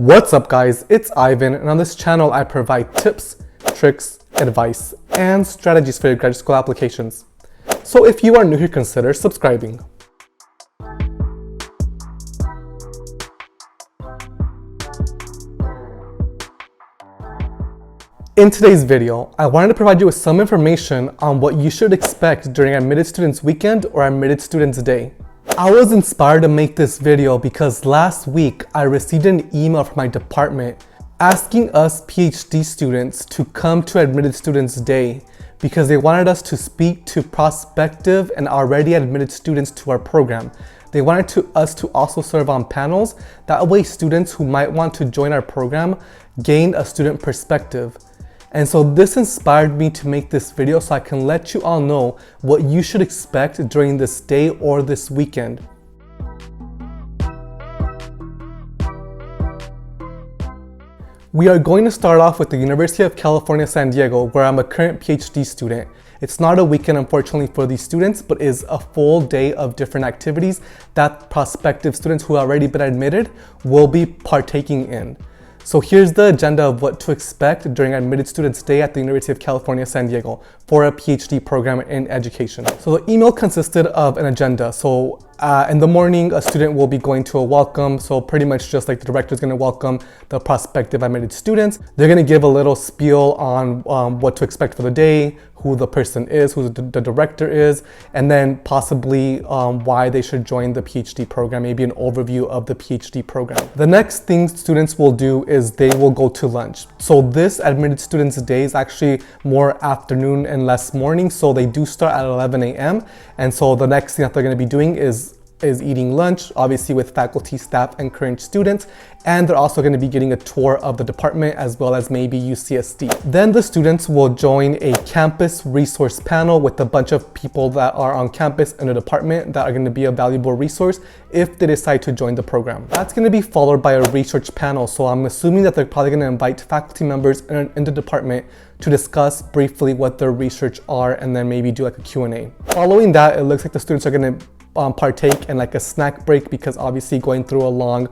What's up guys, it's Ivan, and on this channel I provide tips, tricks, advice, and strategies for your graduate school applications. So if you are new here, consider subscribing. In today's video, I wanted to provide you with some information on what you should expect during Admitted Students Weekend or Admitted Students Day. I was inspired to make this video because last week I received an email from my department asking us PhD students to come to Admitted Students Day because they wanted us to speak to prospective and already admitted students to our program. They wanted us to also serve on panels. That way students who might want to join our program gain a student perspective. And so this inspired me to make this video so I can let you all know what you should expect during this day or this weekend. We are going to start off with the University of California, San Diego, where I'm a current PhD student. It's not a weekend, unfortunately, for these students, but is a full day of different activities that prospective students who have already been admitted will be partaking in. So here's the agenda of what to expect during Admitted Students Day at the University of California, San Diego for a PhD program in education. So the email consisted of an agenda. So in the morning, a student will be going to a welcome. So pretty much just like the director is going to welcome the prospective admitted students. They're going to give a little spiel on what to expect for the day, who the person is, who the director is, and then possibly why they should join the PhD program, maybe an overview of the PhD program. The next thing students will do is they will go to lunch. So this Admitted Students Day is actually more afternoon and less morning. So they do start at 11 a.m. And so the next thing that they're going to be doing is eating lunch, obviously with faculty, staff, and current students. And they're also going to be getting a tour of the department as well as maybe UCSD. Then the students will join a campus resource panel with a bunch of people that are on campus in the department that are going to be a valuable resource if they decide to join the program. That's going to be followed by a research panel. So I'm assuming that they're probably going to invite faculty members in the department to discuss briefly what their research are and then maybe do like a Q&A. Following that, it looks like the students are going to partake in like a snack break because obviously going through a long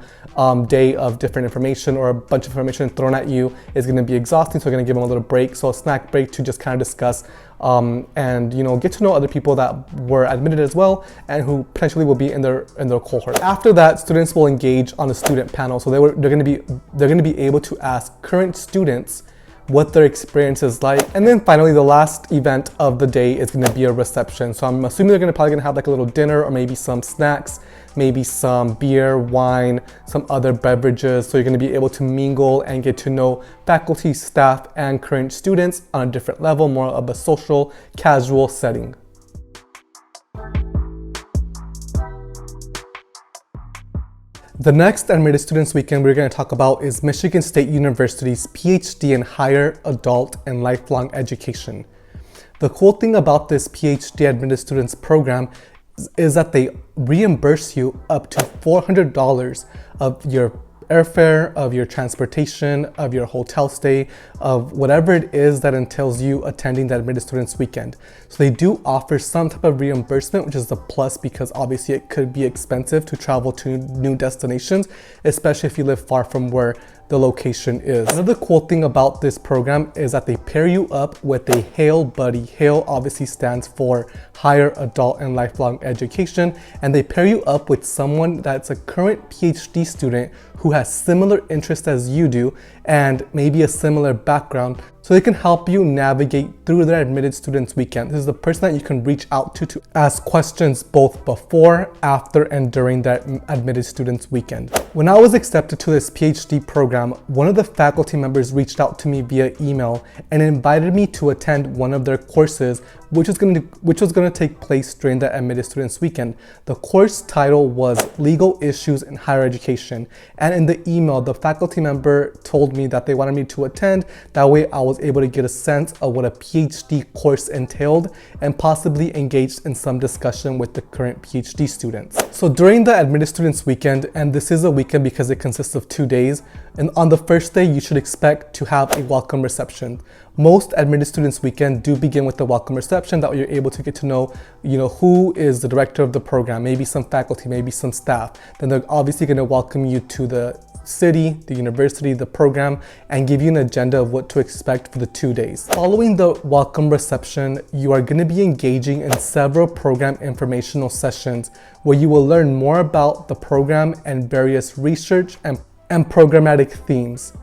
day of different information or a bunch of information thrown at you is going to be exhausting. So we're going to give them a little break. So a snack break to just kind of discuss and get to know other people that were admitted as well and who potentially will be in their cohort. After that, students will engage on a student panel. So they're going to be able to ask current students what their experience is like. And then finally, the last event of the day is going to be a reception. So I'm assuming they're probably going to have like a little dinner or maybe some snacks, maybe some beer, wine, some other beverages. So you're going to be able to mingle and get to know faculty, staff, and current students on a different level, more of a social, casual setting. The next Admitted Students Weekend we're going to talk about is Michigan State University's PhD in Higher Adult and Lifelong Education. The cool thing about this PhD Admitted Students program is that they reimburse you up to $400 of your airfare, of your transportation, of your hotel stay, of whatever it is that entails you attending the Admitted Students Weekend. So they do offer some type of reimbursement, which is a plus because obviously it could be expensive to travel to new destinations, especially if you live far from where the location is. Another cool thing about this program is that they pair you up with a HAIL buddy. HAIL obviously stands for Higher Adult and Lifelong Education, and they pair you up with someone that's a current PhD student who has similar interests as you do and maybe a similar background, so they can help you navigate through their Admitted Students Weekend. This is the person that you can reach out to ask questions both before, after, and during that Admitted Students Weekend. When I was accepted to this PhD program, one of the faculty members reached out to me via email and invited me to attend one of their courses, which was going to take place during the Admitted Students Weekend. The course title was Legal Issues in Higher Education, and in the email, the faculty member told me that they wanted me to attend. That way I was able to get a sense of what a PhD course entailed and possibly engaged in some discussion with the current PhD students. So during the Admitted Students Weekend, and this is a weekend because it consists of 2 days, and on the first day you should expect to have a welcome reception. Most Admitted Students Weekend do begin with the welcome reception. That way you're able to get to know, who is the director of the program, maybe some faculty, maybe some staff. Then they're obviously going to welcome you to the city, the university, the program, and give you an agenda of what to expect for the 2 days. Following the welcome reception, you are going to be engaging in several program informational sessions where you will learn more about the program and various research and programmatic themes.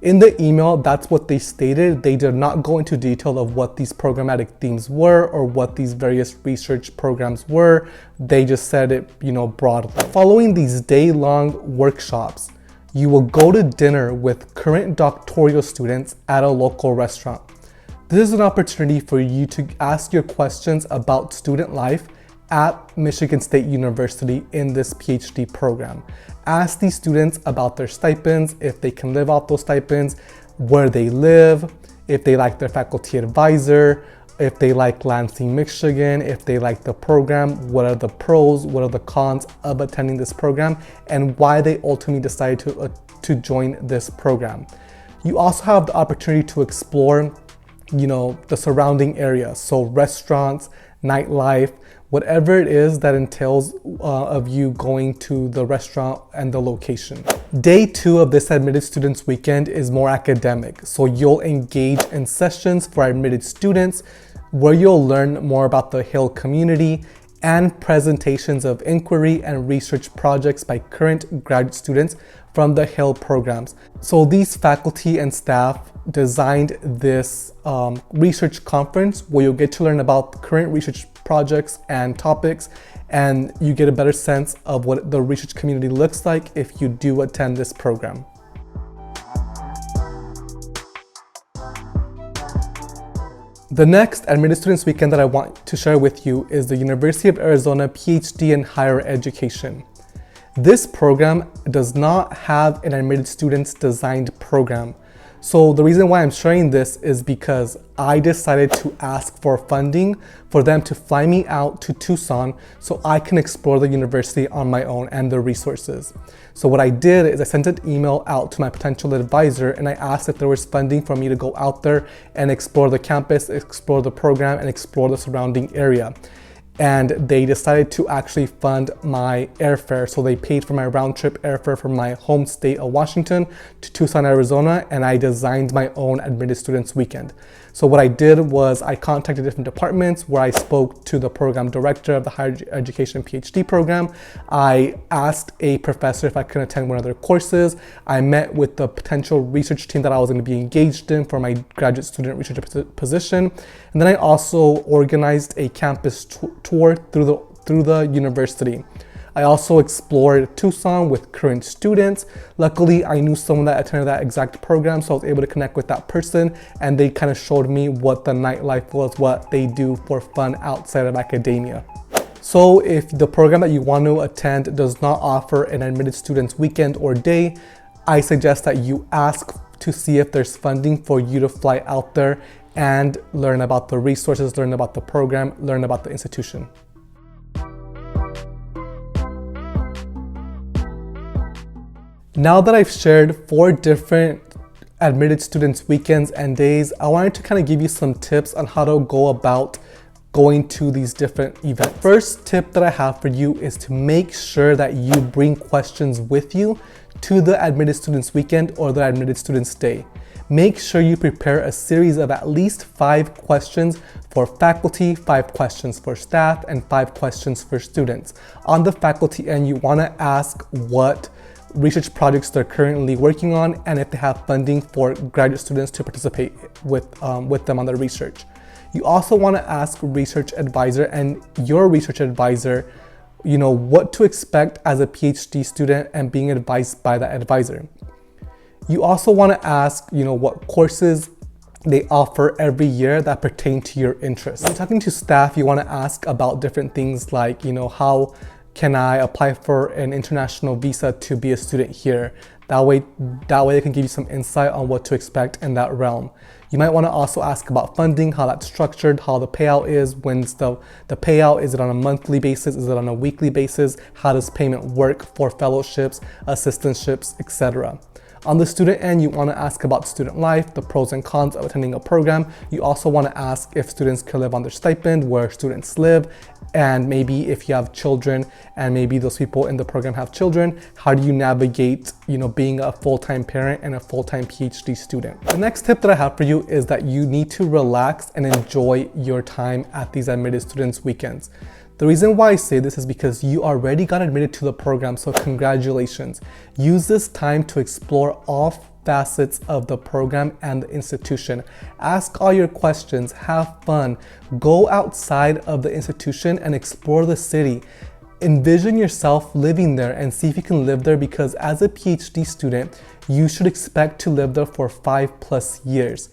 In the email, that's what they stated. They did not go into detail of what these programmatic themes were or what these various research programs were. They just said it, broadly. Following these day-long workshops, you will go to dinner with current doctoral students at a local restaurant. This is an opportunity for you to ask your questions about student life at Michigan State University in this PhD program. Ask these students about their stipends, if they can live off those stipends, where they live, if they like their faculty advisor, if they like Lansing, Michigan, if they like the program, what are the pros, what are the cons of attending this program, and why they ultimately decided to join this program. You also have the opportunity to explore, the surrounding area, so restaurants, nightlife, whatever it is that entails of you going to the restaurant and the location. Day 2 of this admitted students weekend is more academic. So you'll engage in sessions for admitted students where you'll learn more about the Hill community and presentations of inquiry and research projects by current graduate students from the Hill programs. So these faculty and staff designed this research conference where you'll get to learn about current research projects and topics, and you get a better sense of what the research community looks like if you do attend this program. The next admitted students weekend that I want to share with you is the University of Arizona PhD in Higher Education. This program does not have an admitted students designed program. So the reason why I'm sharing this is because I decided to ask for funding for them to fly me out to Tucson so I can explore the university on my own and the resources. So what I did is I sent an email out to my potential advisor and I asked if there was funding for me to go out there and explore the campus, explore the program, and explore the surrounding area. And they decided to actually fund my airfare. So they paid for my round trip airfare from my home state of Washington to Tucson, Arizona, and I designed my own admitted students weekend. So what I did was I contacted different departments where I spoke to the program director of the higher education PhD program. I asked a professor if I could attend one of their courses. I met with the potential research team that I was going to be engaged in for my graduate student research position. And then I also organized a campus tour through the university. I also explored Tucson with current students. Luckily, I knew someone that attended that exact program, so I was able to connect with that person, and they kind of showed me what the nightlife was, what they do for fun outside of academia. So if the program that you want to attend does not offer an admitted students weekend or day, I suggest that you ask to see if there's funding for you to fly out there and learn about the resources, learn about the program, learn about the institution. Now that I've shared 4 different admitted students weekends and days, I wanted to kind of give you some tips on how to go about going to these different events. First tip that I have for you is to make sure that you bring questions with you to the admitted students weekend or the admitted students day. Make sure you prepare a series of at least 5 questions for faculty, 5 questions for staff, and 5 questions for students. On the faculty end, you want to ask what research projects they're currently working on and if they have funding for graduate students to participate with them on their research. You also want to ask research advisor and your research advisor, what to expect as a PhD student and being advised by that advisor. You also want to ask, what courses they offer every year that pertain to your interests. When talking to staff, you want to ask about different things like, how can I apply for an international visa to be a student here? That way they can give you some insight on what to expect in that realm. You might want to also ask about funding, how that's structured, how the payout is, when's the payout, is it on a monthly basis, is it on a weekly basis, how does payment work for fellowships, assistantships, etc. On the student end, you want to ask about student life, the pros and cons of attending a program. You also want to ask if students can live on their stipend, where students live, And maybe if you have children and maybe those people in the program have children, how do you navigate, being a full-time parent and a full-time PhD student? The next tip that I have for you is that you need to relax and enjoy your time at these admitted students weekends. The reason why I say this is because you already got admitted to the program, so congratulations. Use this time to explore all facets of the program and the institution. Ask all your questions, have fun, go outside of the institution and explore the city. Envision yourself living there and see if you can live there, because as a PhD student, you should expect to live there for 5+ years,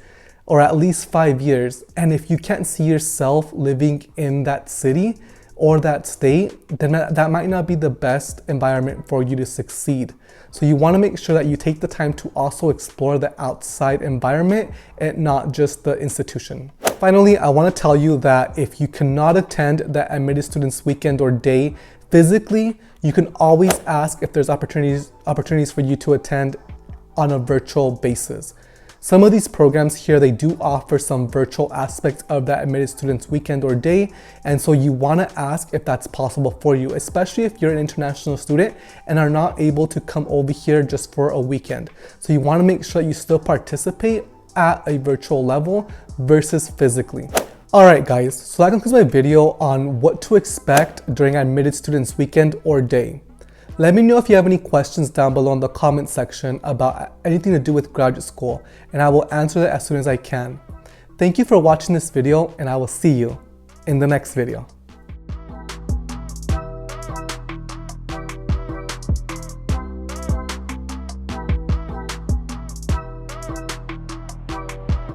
or at least 5 years. And if you can't see yourself living in that city or that state, then that might not be the best environment for you to succeed. So you want to make sure that you take the time to also explore the outside environment and not just the institution. Finally, I want to tell you that if you cannot attend the admitted students weekend or day physically, you can always ask if there's opportunities for you to attend on a virtual basis. Some of these programs here, they do offer some virtual aspects of that admitted students weekend or day, and so you want to ask if that's possible for you, especially if you're an international student and are not able to come over here just for a weekend. So you want to make sure that you still participate at a virtual level versus physically. Alright guys, so that concludes my video on what to expect during admitted students weekend or day. Let me know if you have any questions down below in the comment section about anything to do with graduate school, and I will answer that as soon as I can. Thank you for watching this video, and I will see you in the next video.